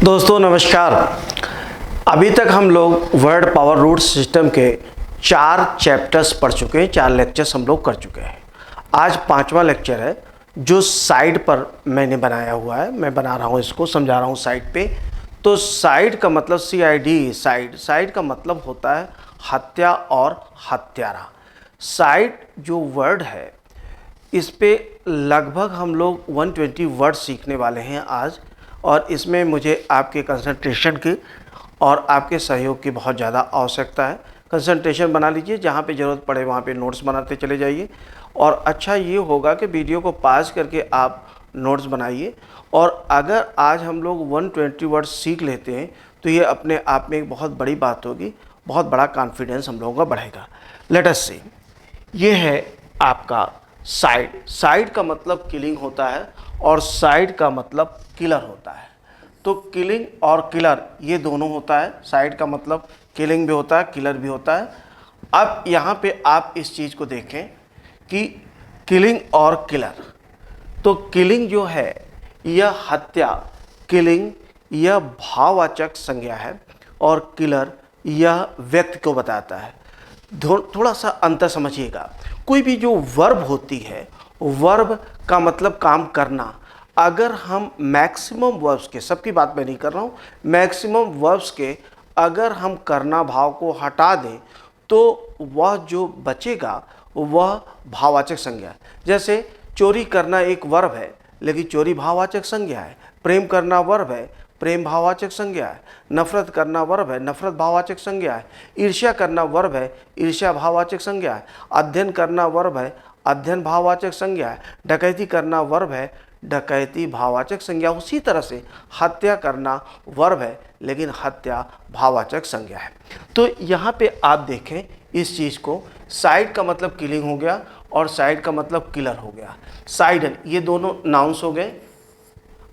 दोस्तों नमस्कार। अभी तक हम लोग वर्ड पावर रूट सिस्टम के 4 चैप्टर्स पढ़ चुके हैं, 4 लेक्चर्स हम लोग कर चुके हैं। आज 5वां लेक्चर है जो साइड पर मैंने बनाया हुआ है, मैं बना रहा हूँ, इसको समझा रहा हूँ साइड पे। तो साइड का मतलब CID, साइड का मतलब होता है हत्या और हत्यारा। साइड जो वर्ड है इस पे लगभग हम लोग 120 वर्ड सीखने वाले हैं आज, और इसमें मुझे आपके कंसंट्रेशन की और आपके सहयोग की बहुत ज़्यादा आवश्यकता है। कंसंट्रेशन बना लीजिए, जहाँ पे ज़रूरत पड़े वहाँ पे नोट्स बनाते चले जाइए। और अच्छा ये होगा कि वीडियो को पॉज करके आप नोट्स बनाइए। और अगर आज हम लोग 120 वर्ड सीख लेते हैं तो ये अपने आप में एक बहुत बड़ी बात होगी, बहुत बड़ा कॉन्फिडेंस हम लोगों का बढ़ेगा। लेट अस सी, ये है आपका साइड का मतलब किलिंग होता है और साइड का मतलब किलर होता है। तो किलिंग और किलर ये दोनों होता है। साइड का मतलब किलिंग भी होता है, किलर भी होता है। अब यहाँ पे आप इस चीज़ को देखें कि किलिंग और किलर, तो किलिंग जो है यह हत्या, किलिंग यह भाववाचक संज्ञा है और किलर यह व्यक्ति को बताता है। थोड़ा सा अंतर समझिएगा। कोई भी जो वर्ब होती है, वर्ब का मतलब काम करना। अगर हम मैक्सिमम वर्ब्स के, सबकी बात मैं नहीं कर रहा हूँ, मैक्सिमम वर्ब्स के अगर हम करना भाव को हटा दें तो वह जो बचेगा वह भाववाचक संज्ञा है। जैसे चोरी करना एक वर्ब है लेकिन चोरी भाववाचक संज्ञा है। प्रेम करना वर्ब है, प्रेम भाववाचक संज्ञा है। नफरत करना वर्ब है, नफरत भाववाचक संज्ञा है। ईर्ष्या करना वर्ब है, ईर्ष्या भाववाचक संज्ञा है। अध्ययन करना वर्ब है, अध्ययन भाववाचक संज्ञा है। डकैती करना वर्ब है, डकैती भाववाचक संज्ञा। उसी तरह से हत्या करना वर्ब है लेकिन हत्या भाववाचक संज्ञा है। तो यहाँ पे आप देखें इस चीज़ को, साइड का मतलब किलिंग हो गया और साइड का मतलब किलर हो गया। साइडल ये दोनों नाउन्स हो गए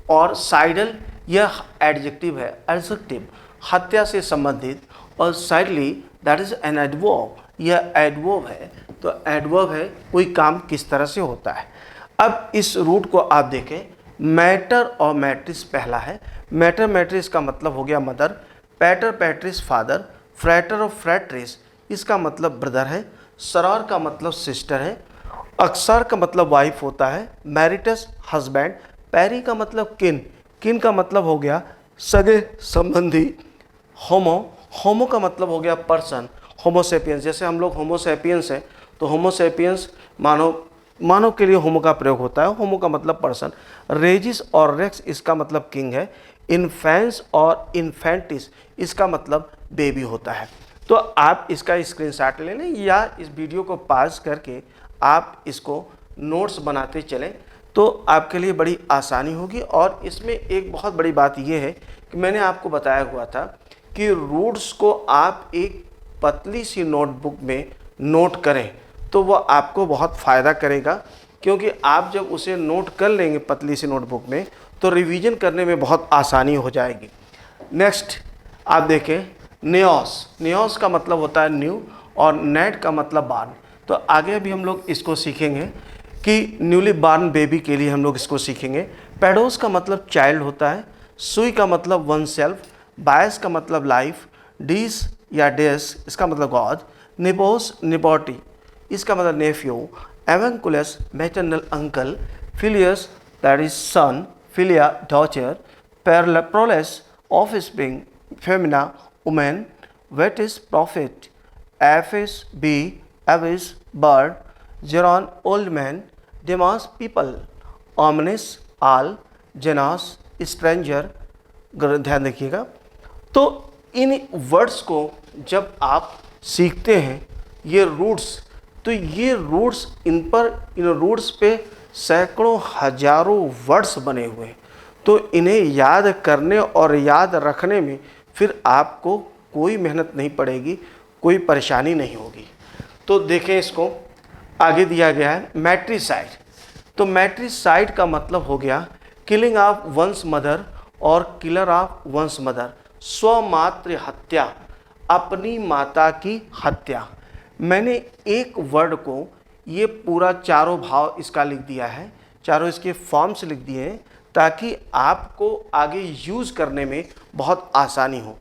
और साइडल यह एडजेक्टिव है, एडजेक्टिव हत्या से संबंधित। और साइडली दैट इज एन एडवर्ब, यह एडवर्ब है। तो एडवर्ब है कोई काम किस तरह से होता है। अब इस रूट को आप देखें, मैटर और मैट्रिस पहला है। मैटर मैट्रिस का मतलब हो गया मदर, पैटर पैट्रिस फादर, फ्रैटर और फ्रैट्रिस इसका मतलब ब्रदर है, सरार का मतलब सिस्टर है, अक्सर का मतलब वाइफ होता है, मैरिटस हस्बैंड, पैरी का मतलब किन, किन का मतलब हो गया सगे संबंधी, होमो का मतलब हो गया पर्सन, होमोसेपियंस। जैसे हम लोग होमोसेपियंस हैं तो होमोसेपियंस मानव के लिए होमो का प्रयोग होता है, होमो का मतलब पर्सन। रेजिस और रेक्स इसका मतलब किंग है। इन्फेंस और इन्फेंटिस इसका मतलब बेबी होता है। तो आप इसका स्क्रीनशॉट ले लें या इस वीडियो को पॉज करके आप इसको नोट्स बनाते चलें तो आपके लिए बड़ी आसानी होगी। और इसमें एक बहुत बड़ी बात यह है कि मैंने आपको बताया हुआ था कि रूट्स को आप एक पतली सी नोटबुक में नोट करें तो वह आपको बहुत फ़ायदा करेगा, क्योंकि आप जब उसे नोट कर लेंगे पतली सी नोटबुक में तो रिवीजन करने में बहुत आसानी हो जाएगी। नेक्स्ट आप देखें, नियोस का मतलब होता है न्यू और नेट का मतलब बार्न। तो आगे भी हम लोग इसको सीखेंगे कि न्यूली बार्न बेबी के लिए हम लोग इसको सीखेंगे। पेडोस का मतलब चाइल्ड होता है, सुई का मतलब वन सेल्फ, बायस का मतलब लाइफ, डीस या डेस इसका मतलब गॉड, निपोस निपोटी इसका मतलब नेफ्यू, एवेंकुलस मैटरनल अंकल, फिलियस दैट इज सन, फिलिया डॉटर, प्रोलेस ऑफस्प्रिंग फेमिना वुमेन, वेटिस प्रॉफिट, एफिस बी, एविस बर्ड, जेरॉन ओल्ड मैन, डेमास पीपल, ओमनिस आल, जेनास स्ट्रेंजर। ध्यान रखिएगा। तो इन वर्ड्स को जब आप सीखते हैं ये रूट्स, तो ये रूट्स इन रूट्स पे सैकड़ों हजारों वर्ड्स बने हुए हैं। तो इन्हें याद करने और याद रखने में फिर आपको कोई मेहनत नहीं पड़ेगी, कोई परेशानी नहीं होगी। तो देखें इसको, आगे दिया गया है मैट्रिसाइड। तो मैट्रिसाइड का मतलब हो गया किलिंग ऑफ वंस मदर और किलर ऑफ वंस मदर। स्वमात्र हत्या, अपनी माता की हत्या। मैंने एक वर्ड को ये पूरा चारों भाव इसका लिख दिया है, चारों इसके फॉर्म्स लिख दिए हैं ताकि आपको आगे यूज़ करने में बहुत आसानी हो।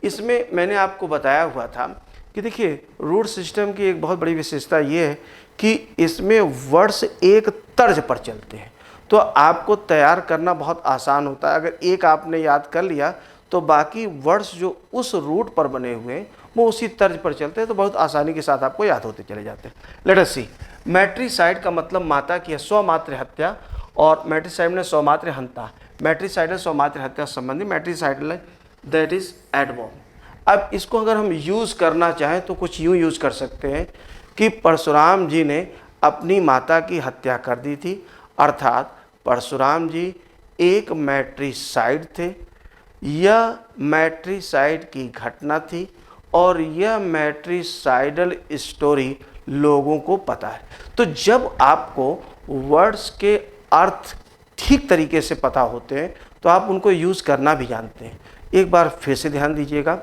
इसमें मैंने आपको बताया हुआ था कि देखिए रूट सिस्टम की एक बहुत बड़ी विशेषता ये है कि इसमें वर्ड्स एक तर्ज पर चलते हैं, तो आपको तैयार करना बहुत आसान होता है। अगर एक आपने याद कर लिया तो बाकी वर्ड्स जो उस रूट पर बने हुए हैं वो उसी तर्ज पर चलते हैं, तो बहुत आसानी के साथ आपको याद होते चले जाते हैं। लेट अस सी। मैट्रिसाइड का मतलब माता की स्वमात्र हत्या, और मैट्रिसाइड ने स्वमात्र हंता। मैट्रिसाइडल स्वमात्र हत्या संबंधी मैट्रिसाइडल दैट इज एडवर्ब। अब इसको अगर हम यूज़ करना चाहें तो कुछ यूँ यूज़ कर सकते हैं कि परशुराम जी ने अपनी माता की हत्या कर दी थी, अर्थात परशुराम जी एक मैट्रिसाइड थे। यह मैट्रिसाइड की घटना थी और यह मैट्रिसाइडल स्टोरी लोगों को पता है। तो जब आपको वर्ड्स के अर्थ ठीक तरीके से पता होते हैं तो आप उनको यूज़ करना भी जानते हैं। एक बार फिर से ध्यान दीजिएगा,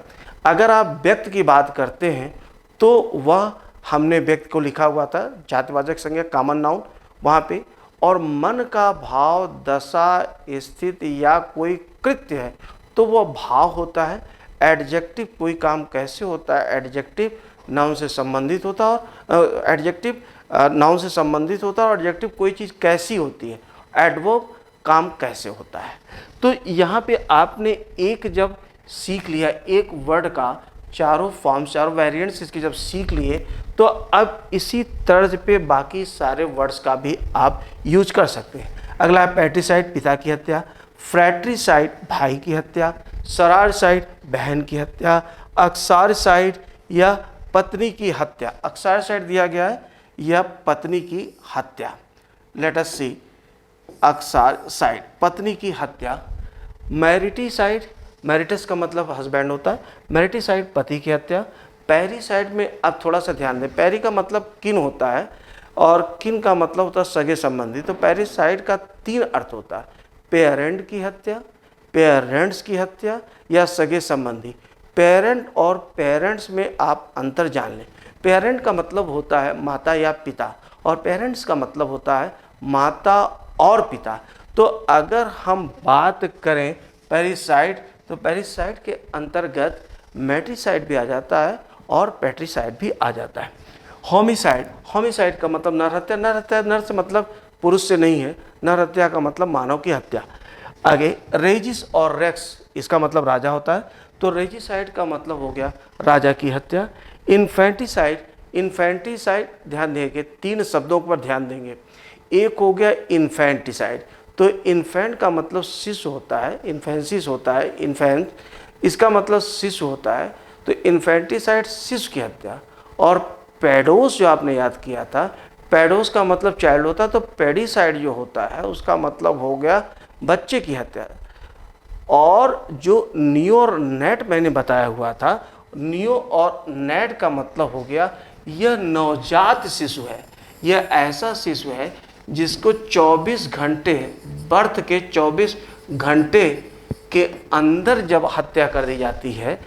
अगर आप व्यक्ति की बात करते हैं तो वह हमने व्यक्ति को लिखा हुआ था जातिवाचक संज्ञा कॉमन नाउन वहाँ पे, और मन का भाव दशा स्थिति या कोई कृत्य है तो वह भाव होता है। एडजेक्टिव कोई काम कैसे होता है, एडजेक्टिव नाउन से संबंधित होता है, और एडजेक्टिव नाउन से संबंधित होता है, और एडजेक्टिव कोई चीज़ कैसी होती है, एडवर्ब काम कैसे होता है। तो यहाँ पे आपने एक जब सीख लिया एक वर्ड का चारों फॉर्म्स, चारों वेरिएंट्स इसके जब सीख लिए, तो अब इसी तर्ज पे बाकी सारे वर्ड्स का भी आप यूज कर सकते हैं। अगला है पैट्रिसाइड पिता की हत्या, फ्रैट्रिसाइड भाई की हत्या, सरारसाइड बहन की हत्या, अक्सारसाइड या पत्नी की हत्या। अक्सारसाइड दिया गया है यह पत्नी की हत्या। लेट अस सी। अक्सारसाइड पत्नी की हत्या। मैरिटिसाइड, मैरिटस का मतलब हस्बैंड होता है, मैरिटिसाइड पति की हत्या। पैरिसाइड में अब थोड़ा सा ध्यान दें, पैरी का मतलब किन होता है और किन का मतलब होता है सगे संबंधी। तो पैरिसाइड का 3 अर्थ होता है, पेरेंट की हत्या, पेरेंट्स की हत्या या सगे संबंधी। पेरेंट और पेरेंट्स में आप अंतर जान लें। पेरेंट का मतलब होता है माता या पिता, और पेरेंट्स का मतलब होता है माता और पिता। तो अगर हम बात करें पैरिसाइड, तो पैरिसाइड के अंतर्गत मैट्रिसाइड भी आ जाता है और पैट्रिसाइड भी आ जाता है। होमिसाइड, होमिसाइड का मतलब नरहत्या, नरहत्या नर से मतलब पुरुष से नहीं है, नरहत्या का मतलब मानव की हत्या। आगे रेजिस और रेक्स, इसका मतलब राजा होता है, तो रेजिसाइड का मतलब हो गया राजा की हत्या। इन्फेंटिसाइड, इन्फेंटिसाइड ध्यान देंगे 3 शब्दों पर ध्यान देंगे। एक हो गया इन्फेंटिसाइड, तो इन्फेंट का मतलब शिशु होता है, इन्फेंसिस होता है, इन्फेंट इसका मतलब शिशु होता है, तो इन्फेंटिसाइड शिशु की हत्या। और पेडोस जो आपने याद किया था, पेडोस का मतलब चाइल्ड होता है, तो पेडिसाइड जो होता है उसका मतलब हो गया बच्चे की हत्या। और जो नियो और नेट मैंने बताया हुआ था, नियो और नेट का मतलब हो गया यह नवजात शिशु है, यह ऐसा शिशु है जिसको 24 घंटे, बर्थ के 24 घंटे के अंदर जब हत्या कर दी जाती है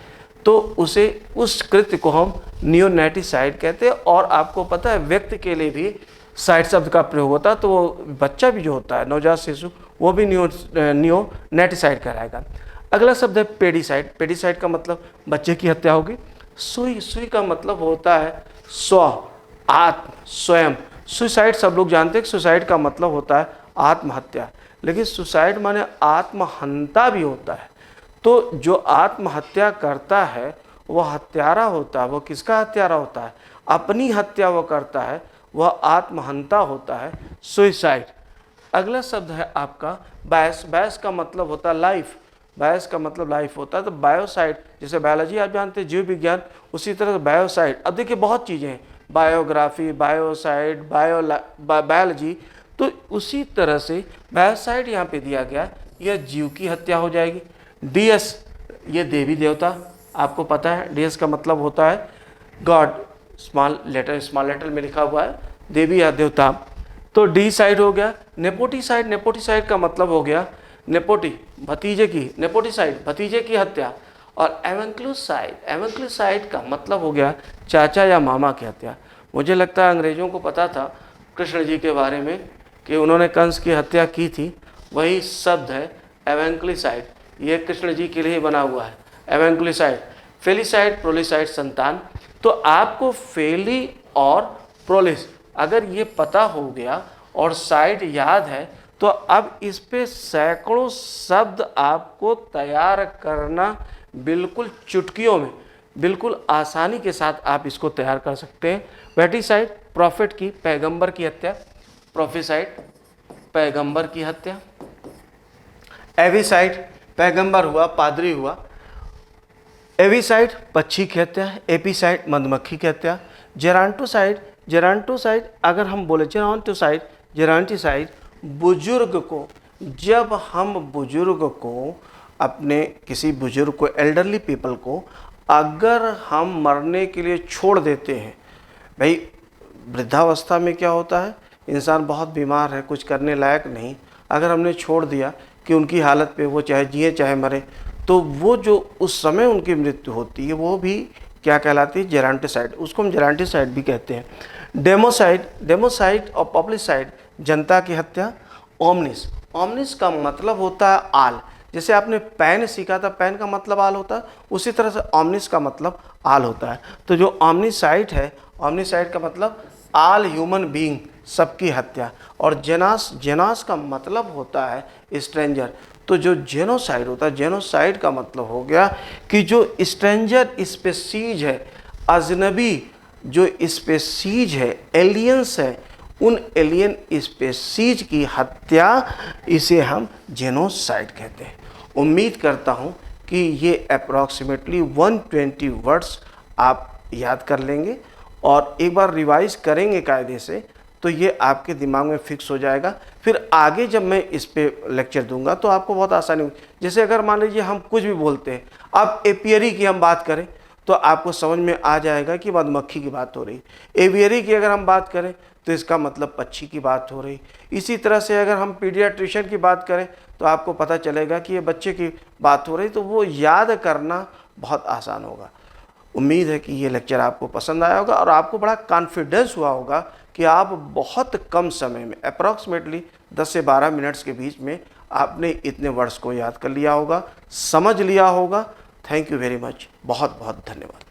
तो उसे, उस कृत्य को हम नियोनेटिसाइड कहते हैं। और आपको पता है व्यक्ति के लिए भी साइड शब्द का प्रयोग होता है, तो वो बच्चा भी जो होता है नवजात शिशु वो भी नियोनेटिसाइड कहलाएगा। अगला शब्द है पेडिसाइड, पेडिसाइड का मतलब बच्चे की हत्या होगी। सुई, सुई का मतलब होता है स्व, आत्म, स्वयं। सुसाइड सब लोग जानते हैं कि सुसाइड का मतलब होता है आत्महत्या, लेकिन सुसाइड माने आत्महंता भी होता है। तो जो आत्महत्या करता है वह हत्यारा होता है। वो किसका हत्यारा होता है? अपनी हत्या वो करता है, वह आत्महंता होता है, सुसाइड। अगला शब्द है आपका बायस, बायस का मतलब होता है लाइफ, बायस का मतलब लाइफ होता है। तो बायोसाइड, जैसे बायोलॉजी आप जानते हैं जीव विज्ञान, उसी तरह बायोसाइड। अब देखिए बहुत चीज़ें हैं, बायोग्राफी, बायोसाइड, बायोलॉजी, तो उसी तरह से बायोसाइड यहाँ पे दिया गया, यह जीव की हत्या हो जाएगी। डीएस, ये देवी देवता, आपको पता है डीएस का मतलब होता है गॉड, स्मॉल लेटर में लिखा हुआ है देवी या देवता, तो डी साइड हो गया। नेपोटिसाइड, नेपोटिसाइड का मतलब हो गया नेपोटी, भतीजे की, नेपोटिसाइड भतीजे की हत्या। और एवंक्लूसाइड, एवंक्लूसाइड का मतलब हो गया चाचा या मामा की हत्या। मुझे लगता है अंग्रेज़ों को पता था कृष्ण जी के बारे में कि उन्होंने कंस की हत्या की थी, वही शब्द है एवेंक्लिसाइड, ये कृष्ण जी के लिए बना हुआ है एवेंक्लिसाइड। फेलिसाइड, प्रोलिसाइड संतान। तो आपको फेली और प्रोलिस अगर ये पता हो गया और साइड याद है तो अब इस पे सैकड़ों शब्द आपको तैयार करना बिल्कुल चुटकियों में, बिल्कुल आसानी के साथ आप इसको तैयार कर सकते हैं। वेटिसाइड, प्रॉफिट की, पैगंबर की हत्या, प्रोफेसाइड, पैगंबर की हत्या। एविसाइड, पैगंबर हुआ, पादरी हुआ। एविसाइड, पक्षी की हत्या। एपिसाइड, मधुमक्खी की हत्या। जेरांटोसाइड, जेरांटोसाइड अगर हम बोले जेरांटोसाइड, जेरांटिसाइड बुजुर्ग को, जब हम बुजुर्ग को, अपने किसी बुजुर्ग को, एल्डरली पीपल को अगर हम मरने के लिए छोड़ देते हैं, भाई वृद्धावस्था में क्या होता है, इंसान बहुत बीमार है, कुछ करने लायक नहीं, अगर हमने छोड़ दिया कि उनकी हालत पे वो चाहे जिए चाहे मरे, तो वो जो उस समय उनकी मृत्यु होती है वो भी क्या कहलाती है, जेरांटिसाइड, उसको हम जेरांटिसाइड भी कहते हैं। डेमोसाइड, डेमोसाइड और पब्लिसाइड जनता की हत्या। ओमनिस, ओमनिस का मतलब होता है आल, जैसे आपने पैन सीखा था, पैन का मतलब आल होता है, उसी तरह से ओमनिस का मतलब आल होता है। तो जो ओमनिसाइड है, ओमनिसाइड का मतलब आल ह्यूमन बीइंग, सबकी हत्या। और जेनास, जेनास का मतलब होता है स्ट्रेंजर। तो जो जेनोसाइड होता है, जेनोसाइड का मतलब हो गया कि जो स्ट्रेंजर स्पेसीज है, अजनबी जो स्पेसीज है, एलियंस है, उन एलियन स्पेसीज की हत्या, इसे हम जेनोसाइड कहते हैं। उम्मीद करता हूँ कि ये अप्रॉक्सीमेटली 120 वर्ड्स आप याद कर लेंगे और एक बार रिवाइज करेंगे कायदे से, तो ये आपके दिमाग में फिक्स हो जाएगा। फिर आगे जब मैं इस पे लेक्चर दूंगा तो आपको बहुत आसानी होगी। जैसे अगर मान लीजिए हम कुछ भी बोलते हैं, अब एपियरी की हम बात करें तो आपको समझ में आ जाएगा कि मधुमक्खी की बात हो रही। एवियरी की अगर हम बात करें तो इसका मतलब पक्षी की बात हो रही। इसी तरह से अगर हम पीडियाट्रिशियन की बात करें तो आपको पता चलेगा कि ये बच्चे की बात हो रही, तो वो याद करना बहुत आसान होगा। उम्मीद है कि ये लेक्चर आपको पसंद आया होगा और आपको बड़ा कॉन्फिडेंस हुआ होगा कि आप बहुत कम समय में, अप्रॉक्सीमेटली 10 से 12 मिनट्स के बीच में आपने इतने वर्ड्स को याद कर लिया होगा, समझ लिया होगा। थैंक यू वेरी मच, बहुत बहुत धन्यवाद।